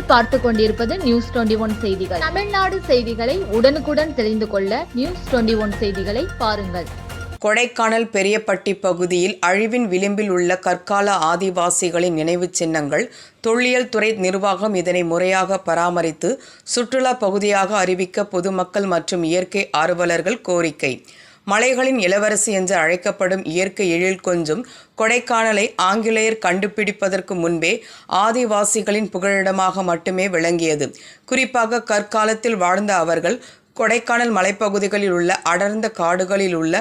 நீங்கள் பார்த்து கொண்டிருப்பது நியூஸ் 21 செய்திகள். தமிழ்நாடு செய்திகளை உடனுக்குடன் தெரிந்து கொள்ள நியூஸ் 21 செய்திகளை பாருங்கள். கொடைக்கானல் பெரியப்பட்டி பகுதியில் அழிவின் விளிம்பில் உள்ள கற்கால ஆதிவாசிகளின் நினைவுச் சின்னங்கள் தொல்லியல் துறை நிர்வாகம் இதனை முறையாக பராமரித்து சுற்றுலா பகுதியாக அறிவிக்க பொதுமக்கள் மற்றும் இயற்கை ஆர்வலர்கள் கோரிக்கை. மலைகளின் இளவரசி என்று அழைக்கப்படும் இயற்கை எழில் கொஞ்சும் கொடைக்கானலை ஆங்கிலேயர் கண்டுபிடிப்பதற்கு முன்பே ஆதிவாசிகளின் புகழிடமாக மட்டுமே விளங்கியது. குறிப்பாக கற்காலத்தில் வாழ்ந்த அவர்கள் கொடைக்கானல் மலைப்பகுதிகளில் உள்ள அடர்ந்த காடுகளில் உள்ள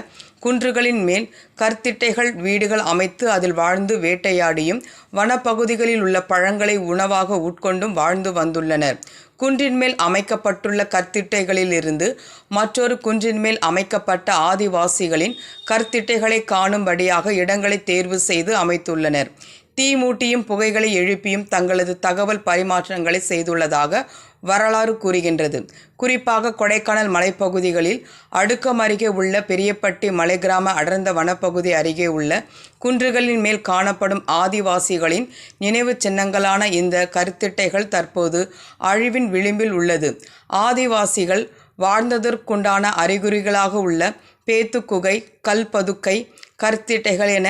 குன்றுகளின் மேல் கற்திட்டைகள் வீடுகள் அமைத்து அதில் வாழ்ந்து வேட்டையாடியும் வனப்பகுதிகளில் உள்ள பழங்களை உணவாக உட்கொண்டும் வாழ்ந்து வந்துள்ளனர். குன்றின் மேல் அமைக்கப்பட்டுள்ள கற்திட்டைகளில் இருந்து மற்றொரு குன்றின் மேல் அமைக்கப்பட்ட ஆதிவாசிகளின் கற்திட்டைகளை காணும்படியாக இடங்களை தேர்வு செய்து அமைத்துள்ளனர். தீ மூட்டியும் புகைகளை எழுப்பியும் தங்களது தகவல் பரிமாற்றங்களை செய்துள்ளதாக வரலாறு கூறுகின்றது. குறிப்பாக கொடைக்கானல் மலைப்பகுதிகளில் அடுக்கம் அருகே உள்ள பெரியப்பட்டி மலை கிராம அடர்ந்த வனப்பகுதி அருகே உள்ள குன்றுகளின் மேல் காணப்படும் ஆதிவாசிகளின் நினைவு சின்னங்களான இந்த கற்திட்டைகள் தற்போது அழிவின் விளிம்பில் உள்ளது. ஆதிவாசிகள் வாழ்ந்ததற்குண்டான அறிகுறிகளாக உள்ள பேத்துக்குகை, கல்பதுக்கை, கற்திட்டைகள் என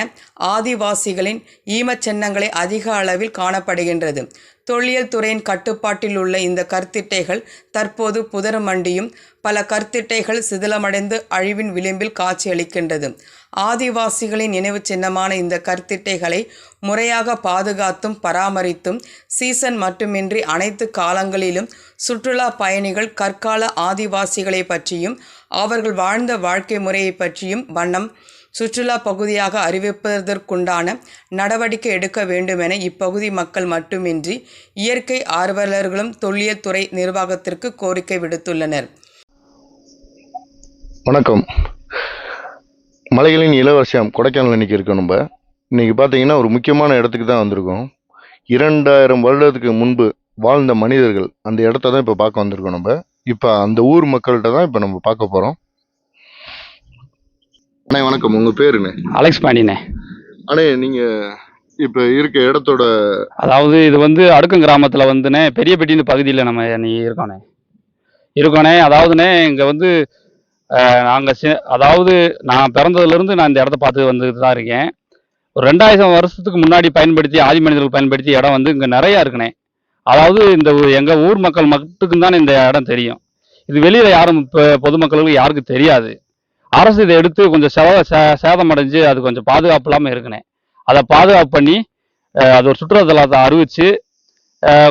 ஆதிவாசிகளின் ஈமச்சின்னங்களை அதிக அளவில் காணப்படுகின்றது. தொல்லியல் துறையின் கட்டுப்பாட்டில் உள்ள இந்த கற்திட்டைகள் தற்போது புதர் மண்டியும் பல கற்திட்டைகள் சிதிலமடைந்து அழிவின் விளிம்பில் காட்சியளிக்கின்றது. ஆதிவாசிகளின் நினைவு சின்னமான இந்த கற்திட்டைகளை முறையாக பாதுகாத்தும் பராமரித்தும் சீசன் மட்டுமின்றி அனைத்து காலங்களிலும் சுற்றுலா பயணிகள் கற்கால ஆதிவாசிகளை பற்றியும் அவர்கள் வாழ்ந்த வாழ்க்கை முறையை பற்றியும் வண்ணம் சுற்றுலா பகுதியாக அறிவிப்பதற்குண்டான நடவடிக்கை எடுக்க வேண்டுமென இப்பகுதி மக்கள் மட்டுமின்றி இயற்கை ஆர்வலர்களும் தொல்லியல் துறை நிர்வாகத்திற்கு கோரிக்கை விடுத்துள்ளனர். வணக்கம். மலைகளின் இளவரசியாம் கொடைக்கானல் இன்னைக்கு இருக்கோம். நம்ம இன்னைக்கு பார்த்தீங்கன்னா ஒரு முக்கியமான இடத்துக்கு தான் வந்திருக்கோம். 2000 வருடத்துக்கு முன்பு வாழ்ந்த மனிதர்கள் அந்த இடத்த தான் இப்போ பார்க்க வந்திருக்கோம். நம்ம இப்போ அந்த ஊர் மக்கள்கிட்ட தான் இப்போ நம்ம பார்க்க போகிறோம். அண்ணே வணக்கம், உங்கள் பேருண்ணே? அலெக்ஸ் பாண்டியண்ணே. அண்ணே, நீங்கள் இப்போ இருக்க இடத்தோட அதாவது இது வந்து அடுக்கம் கிராமத்தில் வந்துண்ணே பெரியப்பட்டின்னு பகுதியில் நம்ம நீ இருக்கோண்ணே. அதாவதுண்ணே இங்கே வந்து நாங்கள் அதாவது நான் பிறந்ததுலேருந்து நான் இந்த இடத்த பார்த்து வந்துட்டு தான் இருக்கேன். ஒரு 2000 வருஷத்துக்கு முன்னாடி பயன்படுத்தி ஆதி மனிதர்கள் பயன்படுத்தி இடம் வந்து இங்கே நிறையா இருக்குண்ணே. அதாவது இந்த எங்கள் ஊர் மக்கள் மட்டுக்கும் தானே இந்த இடம் தெரியும். இது வெளியில் யாரும் இப்போ பொதுமக்களுக்கு யாருக்கும் தெரியாது. அரசு இதை எடுத்து கொஞ்சம் சேதம் அடைஞ்சு அது கொஞ்சம் பாதுகாப்பு இல்லாமல் இருக்குண்ணே. அதை பாதுகாப்பு பண்ணி அது ஒரு சுற்றுலாத்தலத்தை அறிவித்து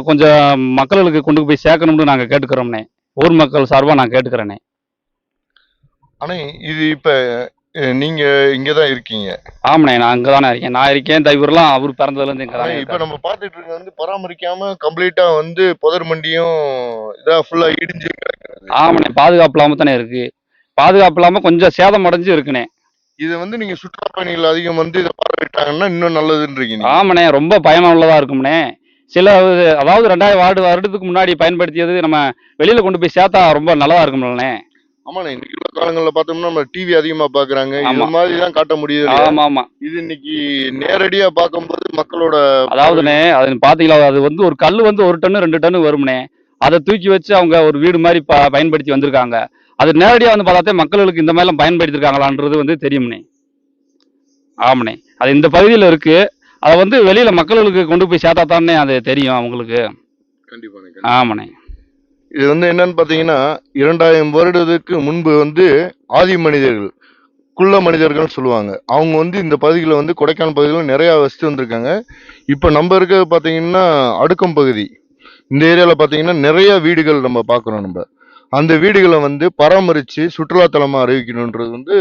கொஞ்சம் மக்களுக்கு கொண்டு போய் சேர்க்கணும்னு நாங்கள் கேட்டுக்கிறோம்ண்ணே. ஊர் மக்கள் சார்பாக நான் கேட்டுக்கிறேண்ணே. அண்ணே, இது இப்போ நீங்கள் இங்கே தான் இருக்கீங்க? ஆமாண்ணே, நான் அங்கே தானே இருக்கேன். நான் இருக்கேன், இவரெல்லாம் அவர் பிறந்ததுலேருந்து இங்கே தான். இப்போ நம்ம பார்த்துட்டு இருக்க வந்து பராமரிக்காமல் கம்ப்ளீட்டாக வந்து புதர் மண்டியும் இதாக ஃபுல்லாக இடிஞ்சு கிடக்குது. ஆமாண்ணே, பாதுகாப்பு இல்லாமல் தானே இருக்குது. பாதுகாப்பு இல்லாமல் கொஞ்சம் சேதம் அடைஞ்சு இருக்குண்ணே. இது வந்து நீங்கள் சுற்றுலா பயணிகள் அதிகம் வந்து இதை பார்வையிட்டாங்கன்னா இன்னும் நல்லதுன்றீங்க? ஆமாண்ணே, ரொம்ப பயனுள்ளதாக இருக்கும்ண்ணே. சில அதாவது 2000 வருடத்துக்கு முன்னாடி பயன்படுத்தியது நம்ம வெளியில் கொண்டு போய் சேர்த்தா ரொம்ப நல்லதாக இருக்கும்லண்ணே. ஆமாண்ணே, இன்னைக்கு உள்ள காலங்களில் பார்த்தோம்னா நம்ம டிவி அதிகமாக பார்க்குறாங்க, இந்த மாதிரி தான் காட்ட முடியுது. ஆமாம் ஆமாம். இது இன்னைக்கு நேரடியாக பார்க்கும்போது மக்களோட அதாவதுண்ணே அது பார்த்தீங்களா, அது வந்து ஒரு கல் வந்து 1 டன் 2 டன் வரும்ண்ணே. அதை தூக்கி வச்சு அவங்க ஒரு வீடு மாதிரி பயன்படுத்தி வந்திருக்காங்க. அது நேரடியாக வந்து பார்த்தாத்தே மக்களுக்கு இந்த மாதிரிலாம் பயன்படுத்தியிருக்காங்களான்றது வந்து தெரியும்ண்ணே. ஆமாண்ணே, அது இந்த பகுதியில் இருக்குது. அதை வந்து வெளியில் மக்களுக்கு கொண்டு போய் சேர்த்தா தானே அது தெரியும் அவங்களுக்கு. கண்டிப்பாக. ஆமாண்ணே. இது வந்து என்னன்னு பார்த்தீங்கன்னா 2000 வருடத்துக்கு முன்பு வந்து ஆதி மனிதர்கள், குள்ள மனிதர்கள் சொல்லுவாங்க. அவங்க வந்து இந்த பகுதியில் வந்து கொடைக்கானல் பகுதியில் நிறையா வசித்து வந்திருக்காங்க. இப்போ நம்ம இருக்கிறது பார்த்தீங்கன்னா அடுக்கம் பகுதி. இந்த ஏரியாவில் பார்த்தீங்கன்னா நிறைய வீடுகள் நம்ம பார்க்குறோம். நம்ம அந்த வீடுகளை வந்து பராமரித்து சுற்றுலாத்தலமாக அறிவிக்கணுன்றது வந்து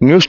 நியூஸ்